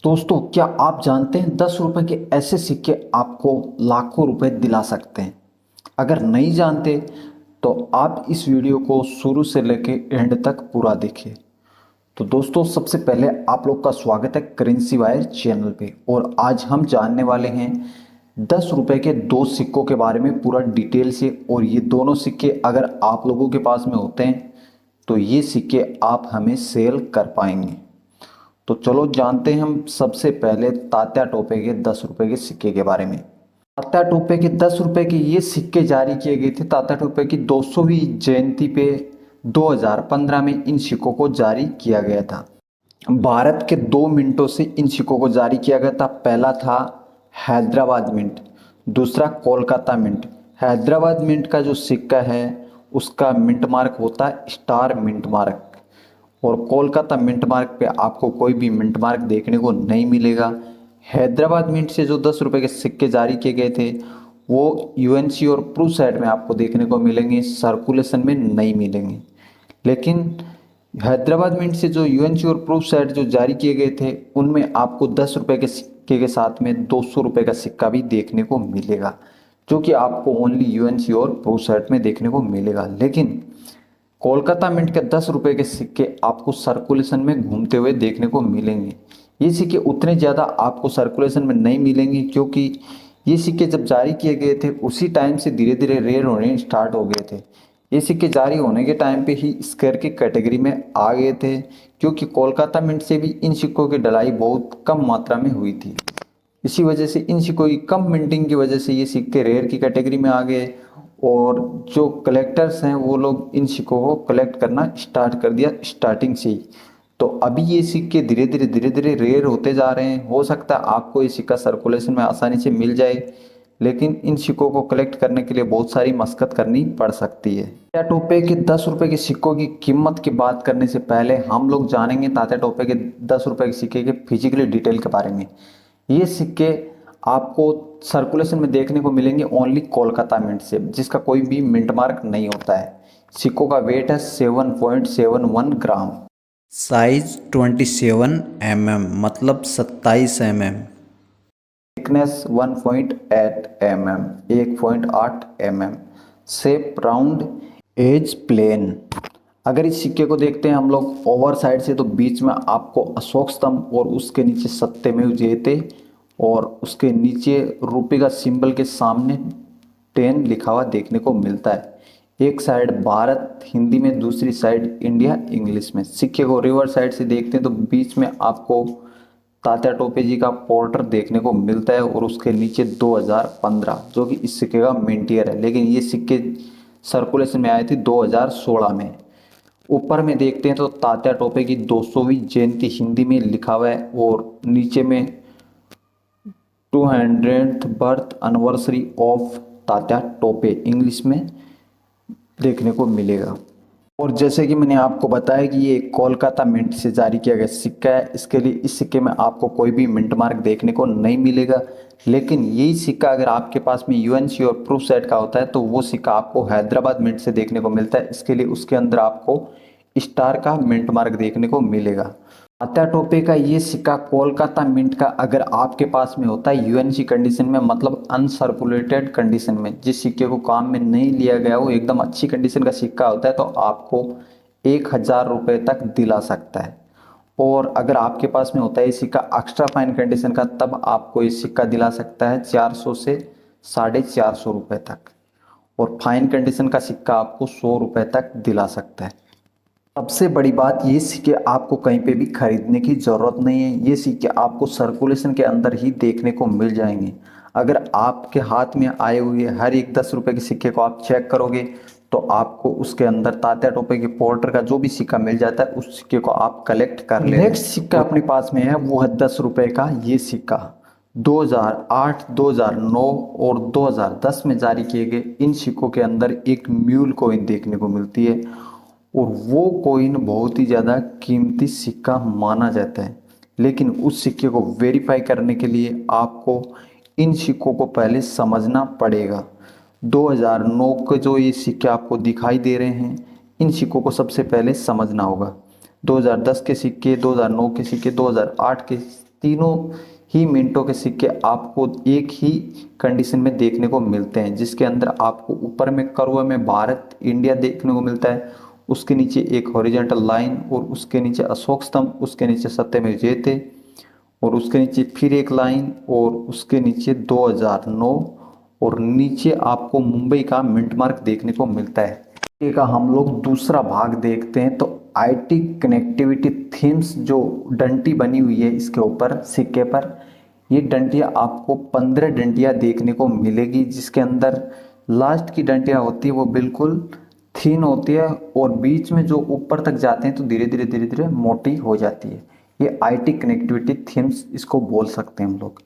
दोस्तों, क्या आप जानते हैं 10 रुपए के ऐसे सिक्के आपको लाखों रुपए दिला सकते हैं। अगर नहीं जानते तो आप इस वीडियो को शुरू से लेके एंड तक पूरा देखिए। तो दोस्तों, सबसे पहले आप लोग का स्वागत है करेंसी वायर चैनल पे। और आज हम जानने वाले हैं 10 रुपए के दो सिक्कों के बारे में पूरा डिटेल से। और ये दोनों सिक्के अगर आप लोगों के पास में होते हैं तो ये सिक्के आप हमें सेल कर पाएंगे। तो चलो जानते हैं हम सबसे पहले तात्या टोपे के 10 रुपए के सिक्के के बारे में। तात्या टोपे के 10 रुपए के ये सिक्के जारी किए गए थे तात्या टोपे की 200वीं जयंती पे 2015 में इन सिक्कों को जारी किया गया था। भारत के 2 मिंटों से इन सिक्कों को जारी किया गया था। पहला था हैदराबाद मिंट, दूसरा कोलकाता मिंट। हैदराबाद मिंट का जो सिक्का है उसका मिंट मार्क होता है स्टार मिंट मार्क, और कोलकाता मिंट मार्क पे आपको कोई भी मिंट मार्क देखने को नहीं मिलेगा। हैदराबाद मिंट से जो 10 रुपए के सिक्के जारी किए गए थे वो यूएनसी और प्रू साइड में आपको देखने को मिलेंगे, सर्कुलेशन में नहीं मिलेंगे। लेकिन हैदराबाद मिंट से जो यूएनसी और प्रू साइड जो जारी किए गए थे उनमें आपको 10 रुपए के सिक्के के साथ में 200 रुपए का सिक्का भी देखने को मिलेगा, जो कि आपको ओनली यूएनसी और प्रू साइड में देखने को मिलेगा। लेकिन कोलकाता मिंट के 10 रुपए के सिक्के आपको सर्कुलेशन में घूमते हुए देखने को मिलेंगे। ये सिक्के उतने ज़्यादा आपको सर्कुलेशन में नहीं मिलेंगे, क्योंकि ये सिक्के जब जारी किए गए थे उसी टाइम से धीरे धीरे रेयर होने स्टार्ट हो गए थे। ये सिक्के जारी होने के टाइम पे ही स्क्वायर की कैटेगरी में आ गए थे, क्योंकि कोलकाता मिंट से भी इन सिक्कों की ढलाई बहुत कम मात्रा में हुई थी। इसी वजह से इन सिक्कों की कम मिंटिंग की वजह से ये सिक्के रेयर की कैटेगरी में आ गए, और जो कलेक्टर्स हैं वो लोग इन सिक्कों को कलेक्ट करना स्टार्ट कर दिया स्टार्टिंग से ही। तो अभी ये सिक्के धीरे धीरे रेयर होते जा रहे हैं। हो सकता है आपको ये सिक्का सर्कुलेशन में आसानी से मिल जाए, लेकिन इन सिक्कों को कलेक्ट करने के लिए बहुत सारी मशक्कत करनी पड़ सकती है। तात्या टोपे के 10 रुपए के सिक्कों की कीमत की बात करने से पहले हम लोग जानेंगे तात्या टोपे के 10 रुपए के सिक्के के फिजिकली डिटेल के बारे में। ये सिक्के आपको सर्कुलेशन में देखने को मिलेंगे ओनली कोलकाता मिंट से, जिसका कोई भी मिंट मार्क नहीं होता है। सिक्कों का वेट है 7.71 ग्राम, साइज 27 मतलब 27 thickness 1.8 1.8 shape round, edge plain. अगर इस सिक्के को देखते हैं हम लोग ओवर साइड से, तो बीच में आपको अशोक स्तंभ और उसके नीचे सत्यमेव जयते और उसके नीचे रुपये का सिंबल के सामने 10 लिखा हुआ देखने को मिलता है। एक साइड भारत हिंदी में, दूसरी साइड इंडिया इंग्लिश में। सिक्के को रिवर्स साइड से देखते हैं तो बीच में आपको तात्या टोपे जी का पोर्टर देखने को मिलता है, और उसके नीचे 2015 जो कि इस सिक्के का मिंट ईयर है। लेकिन ये सिक्के सर्कुलेशन में आए थे 2016 में। ऊपर में देखते हैं तो तात्या टोपे की 200वीं जयंती हिंदी में लिखा हुआ है, और नीचे में 200th birth anniversary of Tatya Tope English में देखने को मिलेगा। और जैसे कि मैंने आपको बताया कि ये कोलकाता मिंट से जारी किया गया सिक्का है, इसके लिए इस सिक्के में आपको कोई भी मिंट मार्क देखने को नहीं मिलेगा। लेकिन यही सिक्का अगर आपके पास में यूएनसी और प्रूफ सेट का होता है तो वो सिक्का आपको हैदराबाद मिंट से देखने को मिलता है। इसके लिए उसके अंदर आपको स्टार का मिंट मार्क देखने को मिलेगा। तात्या टोपे का ये सिक्का कोलकाता मिंट का अगर आपके पास में होता है यूएनसी कंडीशन में, मतलब अनसर्कुलेटेड कंडीशन में, जिस सिक्के को काम में नहीं लिया गया वो एकदम अच्छी कंडीशन का सिक्का होता है, तो आपको 1000 रुपये तक दिला सकता है। और अगर आपके पास में होता है ये सिक्का एक्स्ट्रा फाइन कंडीशन का, तब आपको ये सिक्का दिला सकता है 400 से 450 रुपये तक। और फाइन कंडीशन का सिक्का आपको 100 रुपये तक दिला सकता है। सबसे बड़ी बात, ये सिक्के आपको कहीं पे भी खरीदने की ज़रूरत नहीं है। ये सिक्के आपको सर्कुलेशन के अंदर ही देखने को मिल जाएंगे। अगर आपके हाथ में आए हुए हर एक 10 रुपए के सिक्के को आप चेक करोगे तो आपको उसके अंदर तात्या टोपे के पोर्टर का जो भी सिक्का मिल जाता है उस सिक्के को आप कलेक्ट कर ले। नेक्स्ट सिक्का अपने पास में है वो है 10 रुपए का ये सिक्का। 2008, 2009 और 2010 में जारी किए गए इन सिक्कों के अंदर एक म्यूल कॉइन देखने को मिलती है, और वो कॉइन बहुत ही ज़्यादा कीमती सिक्का माना जाता है। लेकिन उस सिक्के को वेरीफाई करने के लिए आपको इन सिक्कों को पहले समझना पड़ेगा। 2009 के जो ये सिक्के आपको दिखाई दे रहे हैं, इन सिक्कों को सबसे पहले समझना होगा। 2010 के सिक्के, 2009 के सिक्के, 2008 के तीनों ही मिनटों के सिक्के आपको एक ही कंडीशन में देखने को मिलते हैं, जिसके अंदर आपको ऊपर में कर्व में भारत इंडिया देखने को मिलता है, उसके नीचे एक हॉरिजॉन्टल लाइन और उसके नीचे अशोक स्तंभ, उसके नीचे सत्यमेव जयते और उसके नीचे फिर एक लाइन और उसके नीचे 2009 और नीचे आपको मुंबई का मिंट मार्क देखने को मिलता है। सिक्के का हम लोग दूसरा भाग देखते हैं तो आईटी कनेक्टिविटी थीम्स जो डंटी बनी हुई है इसके ऊपर सिक्के पर, ये डंटियाँ आपको 15 डंटियाँ देखने को मिलेगी, जिसके अंदर लास्ट की डंटियाँ होती है वो बिल्कुल थीन होती है और बीच में जो ऊपर तक जाते हैं तो धीरे धीरे मोटी हो जाती है। ये आईटी कनेक्टिविटी थीम्स इसको बोल सकते हैं हम लोग।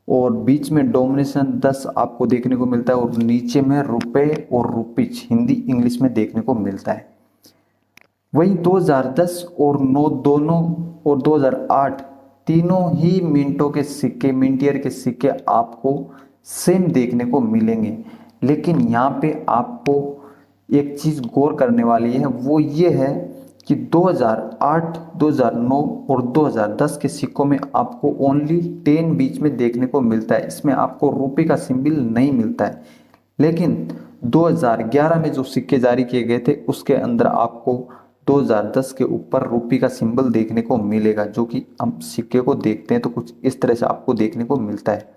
और बीच में डोमिनेशन 10 आपको देखने को मिलता है और नीचे में रुपए और रुपीज हिंदी इंग्लिश में देखने को मिलता है। वही 2010 और 9 दोनों और 2008 तीनों ही मिनटों के सिक्के, मिनट ईयर के सिक्के आपको सेम देखने को मिलेंगे, लेकिन यहाँ पे आपको एक चीज़ गौर करने वाली है, वो ये है कि 2008, 2009 और 2010 के सिक्कों में आपको ओनली 10 बीच में देखने को मिलता है, इसमें आपको रुपये का सिंबल नहीं मिलता है। लेकिन 2011 में जो सिक्के जारी किए गए थे उसके अंदर आपको 2010 के ऊपर रुपये का सिंबल देखने को मिलेगा, जो कि हम सिक्के को देखते हैं तो कुछ इस तरह से आपको देखने को मिलता है।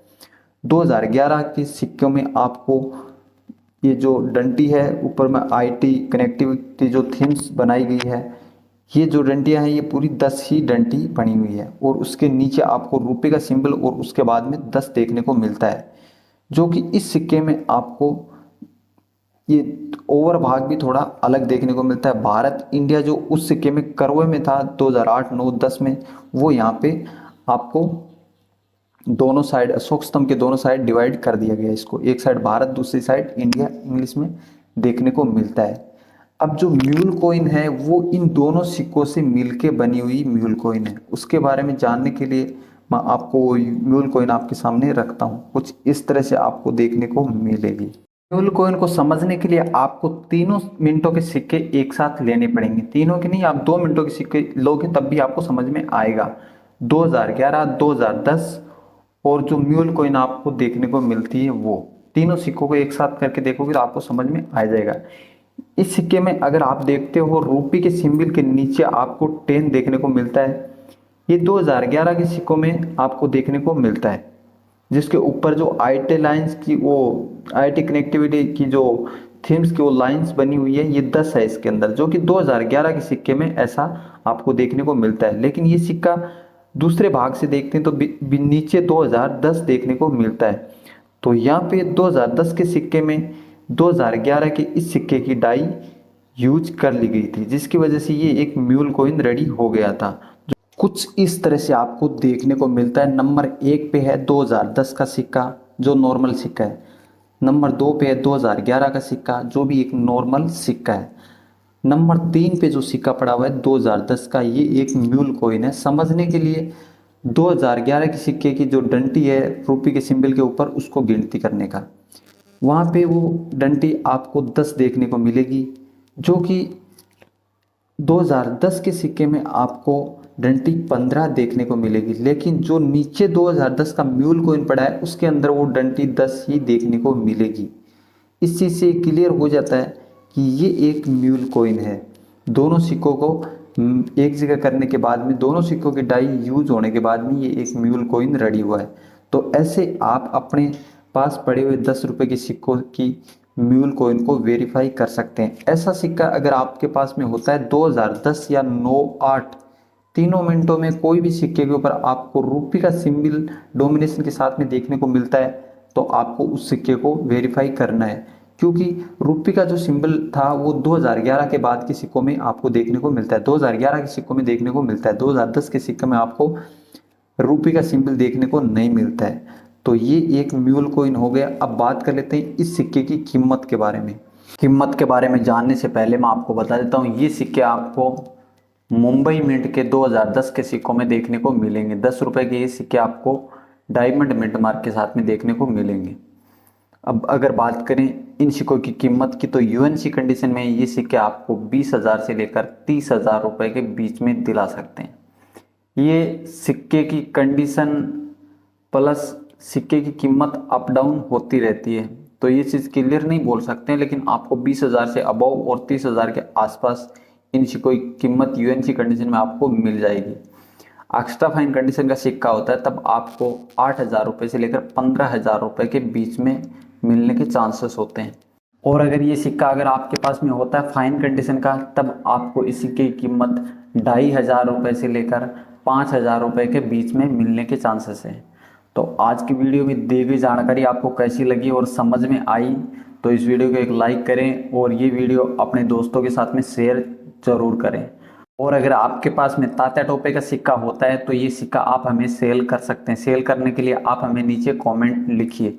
2011 के सिक्कों में आपको ये जो डंटी है ऊपर में आईटी कनेक्टिविटी जो थीम्स बनाई गई है, ये जो डंटियाँ हैं ये पूरी 10 ही डंटी बनी हुई है और उसके नीचे आपको रुपये का सिंबल और उसके बाद में 10 देखने को मिलता है, जो कि इस सिक्के में आपको ये ओवर भाग भी थोड़ा अलग देखने को मिलता है। भारत इंडिया जो उस सिक्के में करवे में था 2008, 9, 10 में, वो यहाँ पे आपको दोनों साइड अशोक स्तंभ के दोनों साइड डिवाइड कर दिया गया, इसको एक साइड भारत दूसरी साइड इंडिया इंग्लिश में देखने को मिलता है। अब जो म्यूल कॉइन है वो इन दोनों सिक्कों से मिलके बनी हुई म्यूल कॉइन है, उसके बारे में जानने के लिए मैं आपको वो म्यूल कॉइन आपके सामने रखता हूँ। कुछ इस तरह से आपको देखने को मिलेगी। म्यूल कॉइन को समझने के लिए आपको तीनों मिनटों के सिक्के एक साथ लेने पड़ेंगे, तीनों के नहीं, आप 2 मिनटों के सिक्के लोगे तब भी आपको समझ में आएगा। 2011, 2010 और जो म्यूल कॉइन आपको देखने को मिलती है वो तीनों सिक्कों को एक साथ करके देखोगे तो आपको समझ में आ जाएगा। इस सिक्के में अगर आप देखते हो रुपये के सिंबल के नीचे आपको 10 देखने को मिलता है, ये 2011 के सिक्कों में आपको देखने को मिलता है, जिसके ऊपर जो आईटी लाइंस की वो आईटी कनेक्टिविटी की जो थीम्स की वो लाइंस बनी हुई है, ये 10 है इसके अंदर, जो कि 2011 के सिक्के में ऐसा आपको देखने को मिलता है। लेकिन ये सिक्का दूसरे भाग से देखते हैं तो नीचे 2010 देखने को मिलता है। तो यहाँ पे 2010 के सिक्के में 2011 के इस सिक्के की डाई यूज कर ली गई थी, जिसकी वजह से ये एक म्यूल कॉइन रेडी हो गया था। कुछ इस तरह से आपको देखने को मिलता है। नंबर 1 पे है 2010 का सिक्का जो नॉर्मल सिक्का है, नंबर 2 पे है 2011 का सिक्का जो भी एक नॉर्मल सिक्का है, नंबर 3 पे जो सिक्का पड़ा हुआ है 2010 का, ये एक म्यूल कॉइन है। समझने के लिए 2011 के सिक्के की जो डंटी है रुपये के सिंबल के ऊपर उसको गिनती करने का, वहाँ पे वो डंटी आपको 10 देखने को मिलेगी, जो कि 2010 के सिक्के में आपको डंटी 15 देखने को मिलेगी। लेकिन जो नीचे 2010 का म्यूल कॉइन पड़ा है उसके अंदर वो डंटी 10 ही देखने को मिलेगी। इस चीज़ से क्लियर हो जाता है कि ये एक म्यूल कॉइन है। दोनों सिक्कों को एक जगह करने के बाद में, दोनों सिक्कों की डाई यूज होने के बाद में ये एक म्यूल कॉइन रेडी हुआ है। तो ऐसे आप अपने पास पड़े हुए 10 रुपये के सिक्कों की म्यूल कॉइन को वेरीफाई कर सकते हैं। ऐसा सिक्का अगर आपके पास में होता है 2010 या 9, 8 तीनों मिनटों में कोई भी सिक्के के ऊपर आपको रुपये का सिंबल डोमिनेशन के साथ में देखने को मिलता है, तो आपको उस सिक्के को वेरीफाई करना है, क्योंकि रुपये का जो सिंबल था वो 2011 के बाद के सिक्कों में आपको देखने को मिलता है, 2011 के सिक्कों में देखने को मिलता है, 2010 के सिक्के में आपको रुपये का सिंबल देखने को नहीं मिलता है। तो ये एक म्यूल कॉइन हो गया। अब बात कर लेते हैं इस सिक्के की कीमत के बारे में। कीमत के बारे में जानने से पहले मैं आपको बता देता हूँ, ये सिक्के आपको मुंबई मिंट के 2010 के सिक्कों में देखने को मिलेंगे। 10 रुपये के ये सिक्के आपको डायमंड मिंट मार्क के साथ में देखने को मिलेंगे। अब अगर बात करें इन सिक्कों की कीमत की, तो यूएनसी कंडीशन में ये सिक्के आपको 20,000 से लेकर 30,000 रुपये के बीच में दिला सकते हैं। ये सिक्के की कंडीशन प्लस सिक्के की कीमत अप डाउन होती रहती है, तो ये चीज़ क्लियर नहीं बोल सकते हैं, लेकिन आपको 20,000 से अबव और 30,000 के आसपास इनकी कोई कीमत यूएनसी कंडीशन में आपको मिल जाएगी। एक्स्ट्रा फाइन कंडीशन का सिक्का होता है तब आपको 8,000 रुपये से लेकर 15,000 रुपये के बीच में मिलने के चांसेस होते हैं। और अगर ये सिक्का अगर आपके पास में होता है फाइन कंडीशन का, तब आपको इस सिक्के की कीमत 2,500 रुपये से लेकर 5,000 रुपये के बीच में मिलने के चांसेस हैं। तो आज की वीडियो में दी गई जानकारी आपको कैसी लगी और समझ में आई तो इस वीडियो को एक लाइक करें और ये वीडियो अपने दोस्तों के साथ में शेयर जरूर करें। और अगर आपके पास में तात्या टोपे का सिक्का होता है तो ये सिक्का आप हमें सेल कर सकते हैं। सेल करने के लिए आप हमें नीचे कमेंट लिखिए।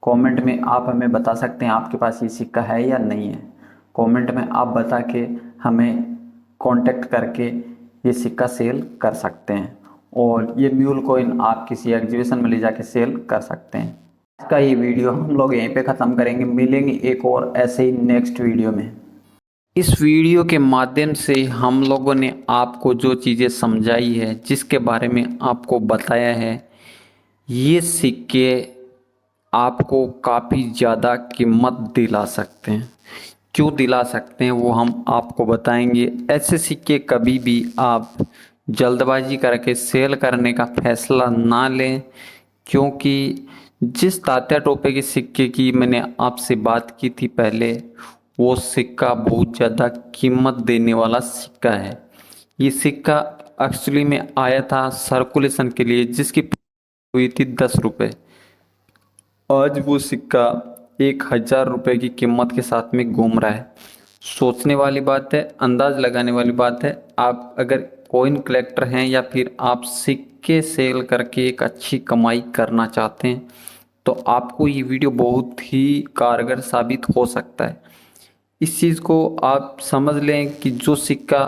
कमेंट में आप हमें बता सकते हैं आपके पास ये सिक्का है या नहीं है। कमेंट में आप बता के हमें कांटेक्ट करके ये सिक्का सेल कर सकते हैं और ये म्यूल कॉइन आप किसी एग्जीबिशन में ले जाके सेल कर सकते हैं। आज का ये वीडियो हम लोग यहीं पे ख़त्म करेंगे। मिलेंगे एक और ऐसे ही नेक्स्ट वीडियो में। इस वीडियो के माध्यम से हम लोगों ने आपको जो चीज़ें समझाई है, जिसके बारे में आपको बताया है, ये सिक्के आपको काफ़ी ज़्यादा कीमत दिला सकते हैं। क्यों दिला सकते हैं वो हम आपको बताएंगे। ऐसे सिक्के कभी भी आप जल्दबाजी करके सेल करने का फैसला ना लें, क्योंकि जिस तात्या टोपे के सिक्के की मैंने आपसे बात की थी पहले, वो सिक्का बहुत ज़्यादा कीमत देने वाला सिक्का है। ये सिक्का एक्चुअली में आया था सर्कुलेशन के लिए, जिसकी हुई थी 10 रुपये। आज वो सिक्का 1,000 रुपये की कीमत के साथ में घूम रहा है। सोचने वाली बात है, अंदाज लगाने वाली बात है। आप अगर कॉइन कलेक्टर हैं या फिर आप सिक्के सेल करके एक अच्छी कमाई करना चाहते हैं तो आपको ये वीडियो बहुत ही कारगर साबित हो सकता है। इस चीज़ को आप समझ लें कि जो सिक्का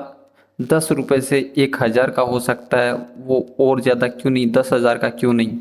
10 रुपये से 1,000 का हो सकता है, वो और ज़्यादा क्यों नहीं, 10,000 का क्यों नहीं।